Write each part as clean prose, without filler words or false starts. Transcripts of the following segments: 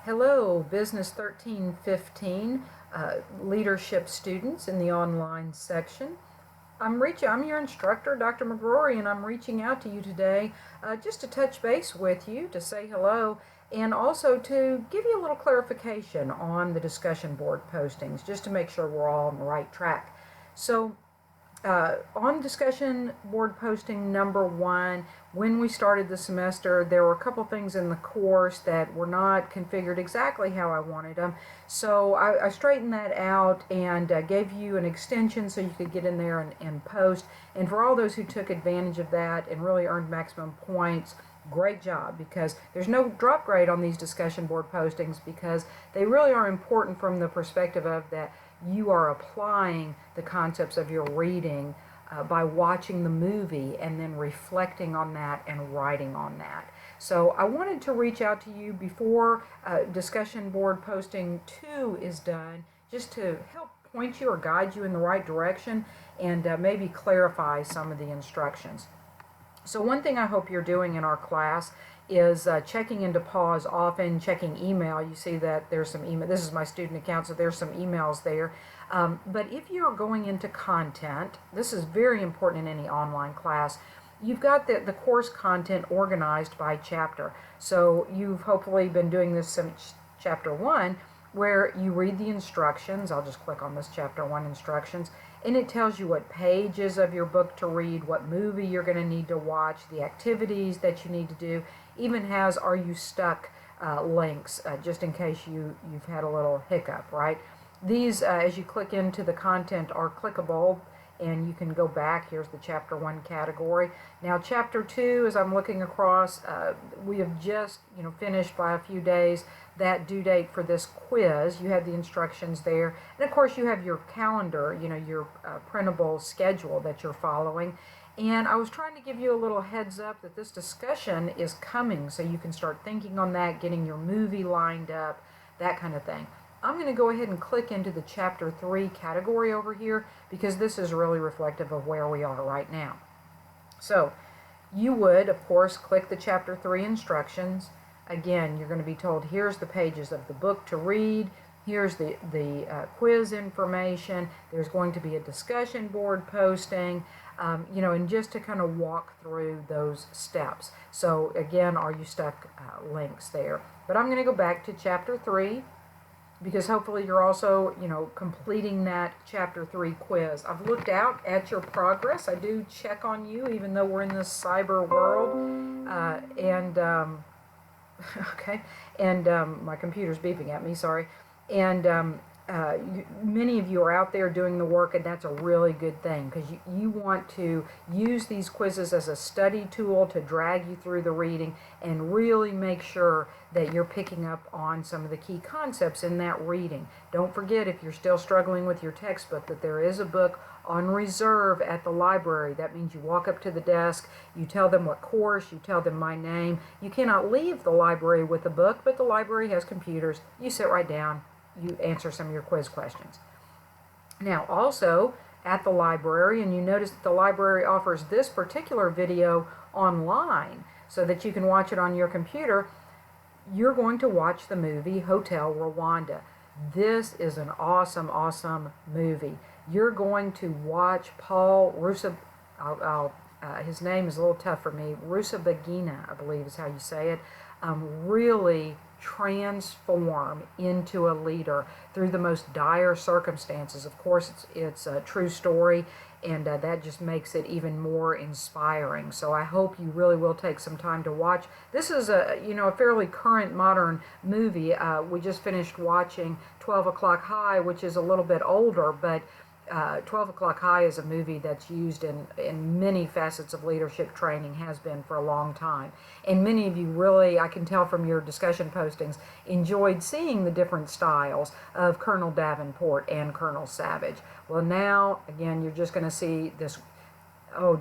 Hello, Business 1315 leadership students in the online section. I'm your instructor, Dr. McGrory, and I'm reaching out to you today just to touch base with you, to say hello, and also to give you a little clarification on the discussion board postings, just to make sure we're all on the right track. So, on discussion board posting number 1, when we started the semester, there were a couple things in the course that were not configured exactly how I wanted them. So I straightened that out and gave you an extension so you could get in there and post. And for all those who took advantage of that and really earned maximum points, great job, because there's no drop grade on these discussion board postings because they really are important from the perspective of that you are applying the concepts of your reading by watching the movie and then reflecting on that and writing on that. So I wanted to reach out to you before discussion board posting 2 is done, just to help point you or guide you in the right direction and maybe clarify some of the instructions. So one thing I hope you're doing in our class is checking into pause often, checking email. You see that there's some email. This is my student account, so there's some emails there. But if you're going into content, this is very important in any online class. You've got the course content organized by chapter. So you've hopefully been doing this since chapter 1, where you read the instructions. I'll just click on this chapter 1 instructions, and it tells you what pages of your book to read, what movie you're going to need to watch, the activities that you need to do, even has "Are you stuck?" links, just in case you've had a little hiccup, right? These, as you click into the content, are clickable, and you can go back. Here's the chapter 1 category. Now chapter 2, as I'm looking across, we have just finished by a few days that due date for this quiz. You have the instructions there, and of course you have your calendar, your printable schedule that you're following. And I was trying to give you a little heads up that this discussion is coming, so you can start thinking on that, getting your movie lined up, that kind of thing. I'm going to go ahead and click into the chapter 3 category over here because this is really reflective of where we are right now. So you would, of course, click the chapter 3 instructions. Again, you're going to be told, here's the pages of the book to read, here's the quiz information, there's going to be a discussion board posting, and just to kind of walk through those steps. So again, "Are you stuck?" links there. But I'm going to go back to chapter 3 because hopefully you're also, completing that chapter 3 quiz. I've looked out at your progress. I do check on you even though we're in this cyber world. Okay, and my computer's beeping at me, sorry. And many of you are out there doing the work, and that's a really good thing because you want to use these quizzes as a study tool to drag you through the reading and really make sure that you're picking up on some of the key concepts in that reading. Don't forget, if you're still struggling with your textbook, that there is a book on reserve at the library. That means you walk up to the desk, you tell them what course, you tell them my name. You cannot leave the library with a book, but the library has computers. You sit right down, you answer some of your quiz questions. Now also at the library, and you notice that the library offers this particular video online so that you can watch it on your computer, you're going to watch the movie Hotel Rwanda. This is an awesome, awesome movie. You're going to watch Paul his name is a little tough for me, Rusesabagina, I believe is how you say it, really transform into a leader through the most dire circumstances. Of course, it's a true story, and that just makes it even more inspiring. So I hope you really will take some time to watch. This is a fairly current modern movie. We just finished watching 12 O'Clock High, which is a little bit older, but 12 O'Clock High is a movie that's used in many facets of leadership training, has been for a long time. And many of you really, I can tell from your discussion postings, enjoyed seeing the different styles of Colonel Davenport and Colonel Savage. Well, now, again, you're just going to see this,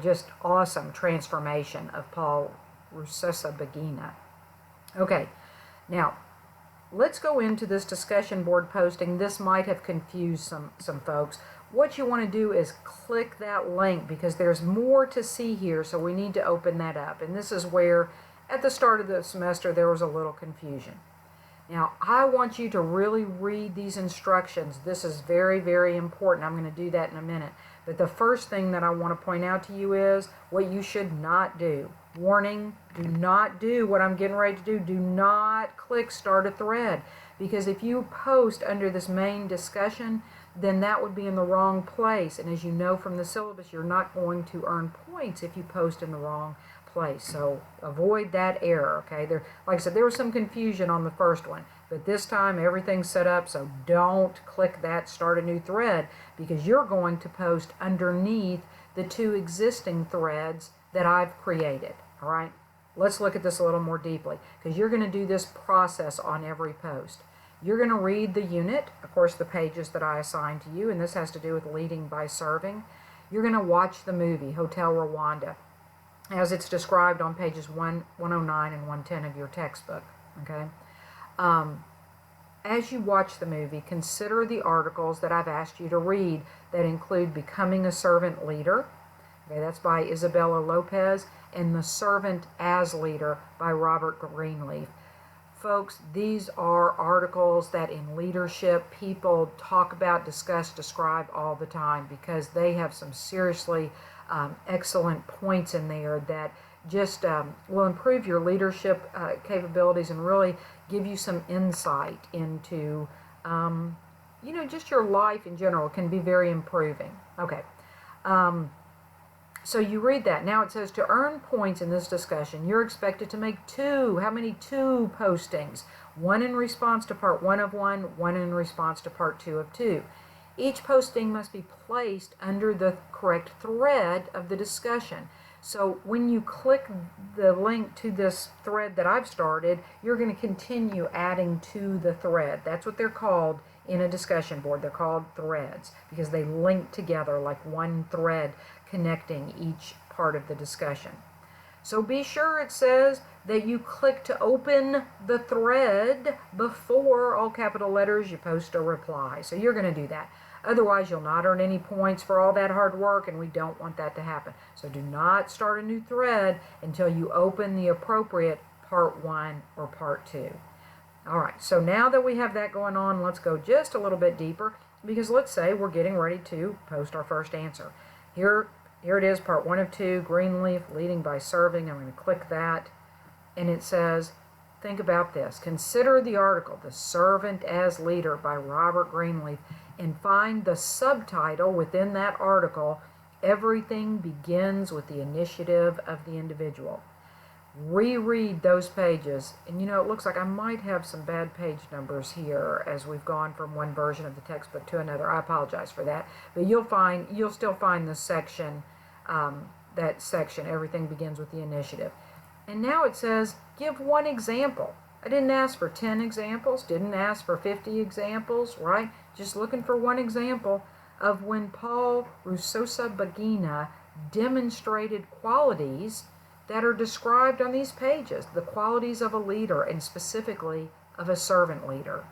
just awesome transformation of Paul Rusesabagina. Okay, now, let's go into this discussion board posting. This might have confused some folks. What you want to do is click that link because there's more to see here, so we need to open that up. And this is where, at the start of the semester, there was a little confusion. Now, I want you to really read these instructions. This is very, very important. I'm going to do that in a minute. But the first thing that I want to point out to you is what you should not do. Warning, do not do what I'm getting ready to do. Do not click start a thread. Because if you post under this main discussion, then that would be in the wrong place. And as you know from the syllabus, you're not going to earn points if you post in the wrong place. So avoid that error, okay? Like I said, there was some confusion on the first one, but this time everything's set up, so don't click that start a new thread, because you're going to post underneath the 2 existing threads that I've created, all right? Let's look at this a little more deeply, because you're going to do this process on every post. You're going to read the unit, of course, the pages that I assigned to you, and this has to do with leading by serving. You're going to watch the movie, Hotel Rwanda, as it's described on pages 109 and 110 of your textbook, okay? As you watch the movie, consider the articles that I've asked you to read that include Becoming a Servant Leader, okay, that's by Isabella Lopez, and The Servant as Leader by Robert Greenleaf. Folks, these are articles that in leadership people talk about, discuss, describe all the time, because they have some seriously excellent points in there that just will improve your leadership capabilities and really give you some insight into, just your life in general. It can be very improving. Okay. So you read that. Now it says to earn points in this discussion, you're expected to make 2. How many? 2 postings. 1 in response to part 1 of 1, 1 in response to part 2 of 2. Each posting must be placed under the correct thread of the discussion. So when you click the link to this thread that I've started, you're going to continue adding to the thread. That's what they're called in a discussion board. They're called threads because they link together like one thread connecting each part of the discussion. So be sure, it says, that you click to open the thread before, all capital letters, you post a reply. So you're going to do that. Otherwise, you'll not earn any points for all that hard work, and we don't want that to happen. So do not start a new thread until you open the appropriate part 1 or part 2. All right, so now that we have that going on, let's go just a little bit deeper, because let's say we're getting ready to post our first answer. Here it is, part 1 of 2, Greenleaf, leading by serving. I'm going to click that, and it says, think about this. Consider the article, The Servant as Leader by Robert Greenleaf, and find the subtitle within that article, Everything Begins with the Initiative of the Individual. Reread those pages, and it looks like I might have some bad page numbers here as we've gone from one version of the textbook to another. I apologize for that, but you'll still find the section, that section, Everything Begins with the Initiative. And now it says, give 1 example. I didn't ask for 10 examples, didn't ask for 50 examples, right? Just looking for 1 example of when Paul Rusesabagina demonstrated qualities that are described on these pages, the qualities of a leader, and specifically of a servant leader.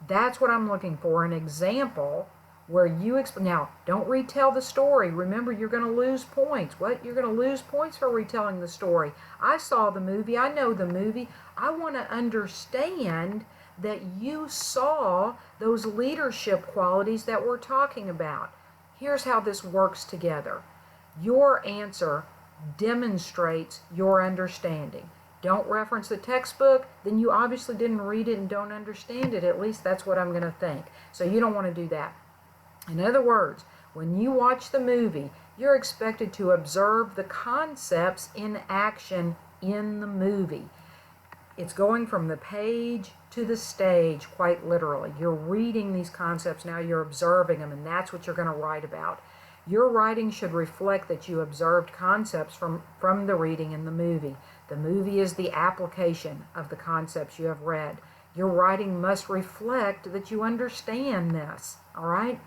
That's what I'm looking for, an example where you now, don't retell the story. Remember, you're going to lose points. What? You're going to lose points for retelling the story. I saw the movie. I know the movie. I want to understand that you saw those leadership qualities that we're talking about. Here's how this works together. Your answer demonstrates your understanding. Don't reference the textbook, then you obviously didn't read it and don't understand it. At least that's what I'm going to think. So you don't want to do that. In other words, when you watch the movie, you're expected to observe the concepts in action in the movie. It's going from the page to the stage, quite literally. You're reading these concepts now, you're observing them, and that's what you're going to write about. Your writing should reflect that you observed concepts from the reading in the movie. The movie is the application of the concepts you have read. Your writing must reflect that you understand this, all right?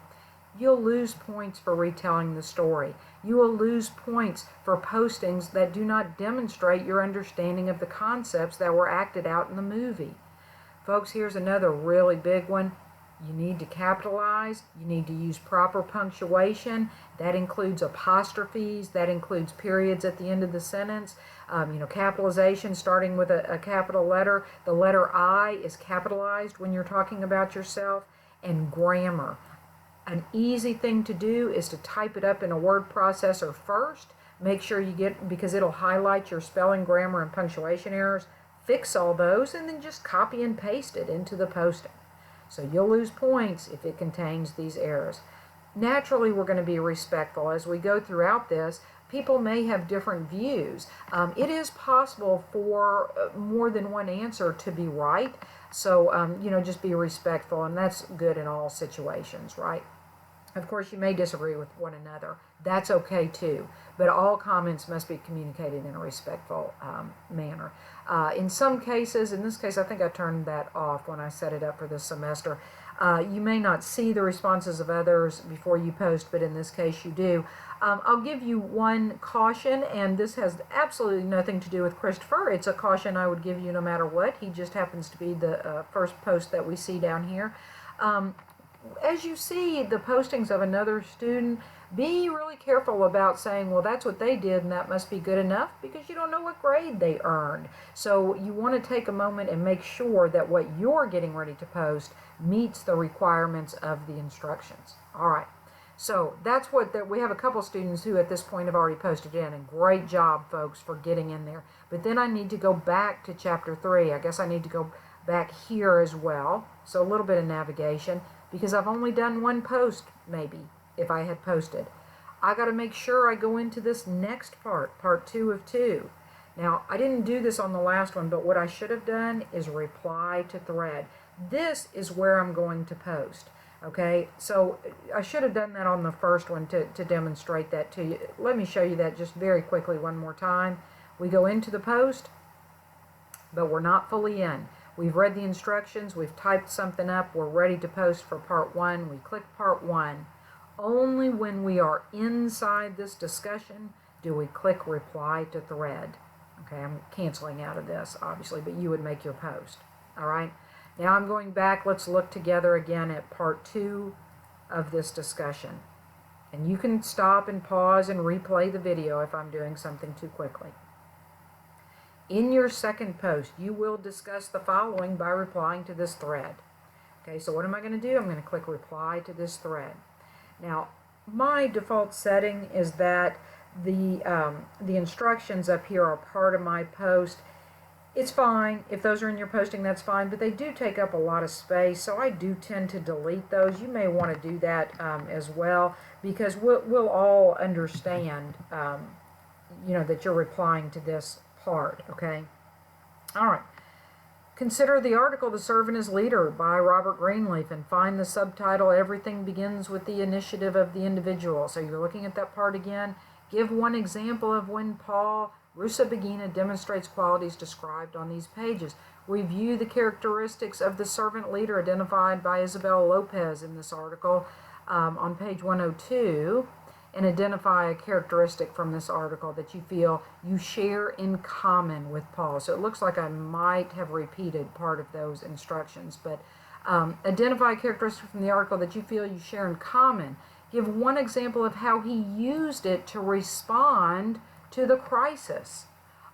You'll lose points for retelling the story. You will lose points for postings that do not demonstrate your understanding of the concepts that were acted out in the movie. Folks, here's another really big one. You need to capitalize. You need to use proper punctuation. That includes apostrophes. That includes periods at the end of the sentence. Capitalization starting with a capital letter. The letter I is capitalized when you're talking about yourself. And grammar. An easy thing to do is to type it up in a word processor first. Make sure you get, because it'll highlight your spelling, grammar, and punctuation errors. Fix all those and then just copy and paste it into the posting. So you'll lose points if it contains these errors. Naturally, we're going to be respectful. As we go throughout this, people may have different views. It is possible for more than one answer to be right. So, just be respectful, and that's good in all situations, right? Of course, you may disagree with one another. That's okay too. But all comments must be communicated in a respectful manner. In some cases, in this case, I think I turned that off when I set it up for this semester. You may not see the responses of others before you post, but in this case you do. I'll give you one caution, and this has absolutely nothing to do with Christopher. It's a caution I would give you no matter what. He just happens to be the first post that we see down here. As you see the postings of another student, be really careful about saying, well, that's what they did and that must be good enough, because you don't know what grade they earned. So you want to take a moment and make sure that what you're getting ready to post meets the requirements of the instructions. All right. So that's what we have a couple students who at this point have already posted in, and great job, folks, for getting in there. But then I need to go back to chapter 3. I guess I need to go back here as well. So a little bit of navigation, because I've only done one post, maybe, if I had posted. I got to make sure I go into this next part, part 2 of 2. Now, I didn't do this on the last one, but what I should have done is reply to thread. This is where I'm going to post. Okay, so I should have done that on the first one to demonstrate that to you. Let me show you that just very quickly one more time. We go into the post, but we're not fully in. We've read the instructions, we've typed something up, we're ready to post for part 1. We click part 1. Only when we are inside this discussion do we click reply to thread. Okay, I'm canceling out of this, obviously, but you would make your post. All right? Now I'm going back. Let's look together again at part 2 of this discussion. And you can stop and pause and replay the video if I'm doing something too quickly. In your second post, you will discuss the following by replying to this thread. Okay, so what am I going to do? I'm going to click reply to this thread. Now, my default setting is that the instructions up here are part of my post. It's fine. If those are in your posting, that's fine, but they do take up a lot of space, so I do tend to delete those. You may want to do that as well, because we'll all understand, that you're replying to this part, okay? All right. Consider the article The Servant is Leader by Robert Greenleaf and find the subtitle, Everything Begins with the Initiative of the Individual. So you're looking at that part again. Give one example of when Paul Rusesabagina demonstrates qualities described on these pages. Review the characteristics of the servant leader identified by Isabel Lopez in this article on page 102, and identify a characteristic from this article that you feel you share in common with Paul. So it looks like I might have repeated part of those instructions, but identify a characteristic from the article that you feel you share in common. Give one example of how he used it to respond to the crisis.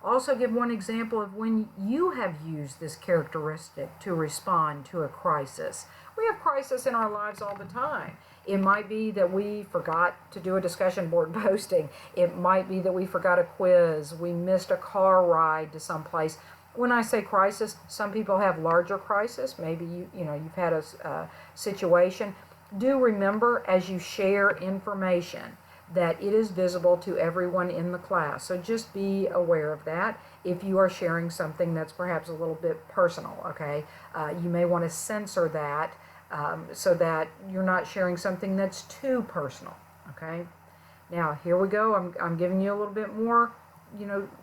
Also give one example of when you have used this characteristic to respond to a crisis. We have crisis in our lives all the time. It might be that we forgot to do a discussion board posting. It might be that we forgot a quiz. We missed a car ride to someplace. When I say crisis, some people have larger crisis. Maybe you've had a situation. Do remember, as you share information, that it is visible to everyone in the class. So just be aware of that if you are sharing something that's perhaps a little bit personal, okay? You may want to censor that so that you're not sharing something that's too personal, okay? Now, here we go. I'm giving you a little bit more,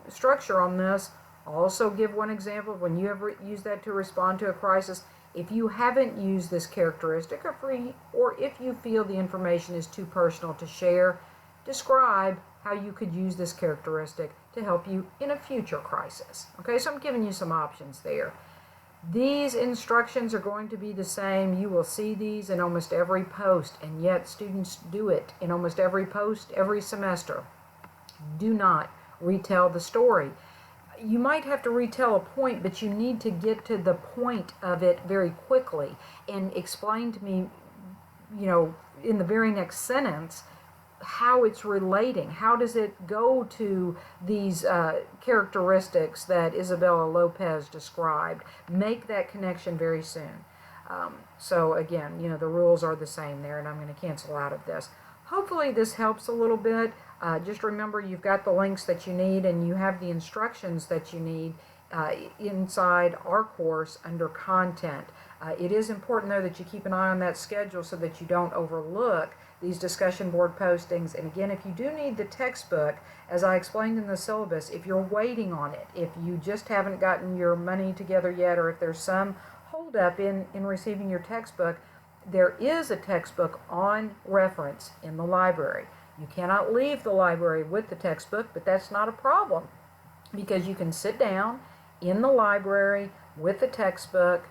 structure on this. Also give one example of when you have used that to respond to a crisis. If you haven't used this characteristic, or if you feel the information is too personal to share, describe how you could use this characteristic to help you in a future crisis. Okay, so I'm giving you some options there. These instructions are going to be the same. You will see these in almost every post, and yet students do it in almost every post every semester. Do not retell the story. You might have to retell a point, but you need to get to the point of it very quickly and explain to me, in the very next sentence, how it's relating. How does it go to these characteristics that Isabella Lopez described? Make that connection very soon. So again, the rules are the same there, and I'm going to cancel out of this. Hopefully this helps a little bit. Just remember, you've got the links that you need, and you have the instructions that you need inside our course under content. It is important, though, that you keep an eye on that schedule so that you don't overlook these discussion board postings. And again, if you do need the textbook, as I explained in the syllabus, if you're waiting on it, if you just haven't gotten your money together yet, or if there's some holdup in receiving your textbook, there is a textbook on reference in the library. You cannot leave the library with the textbook, but that's not a problem, because you can sit down in the library with the textbook.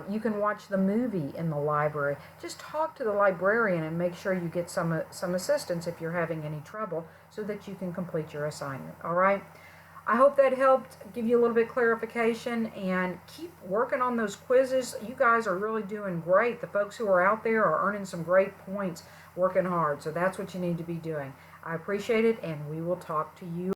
You can watch the movie in the library. Just talk to the librarian and make sure you get some assistance if you're having any trouble, so that you can complete your assignment. All right? I hope that helped give you a little bit of clarification, and keep working on those quizzes. You guys are really doing great. The folks who are out there are earning some great points, working hard. So that's what you need to be doing. I appreciate it, and we will talk to you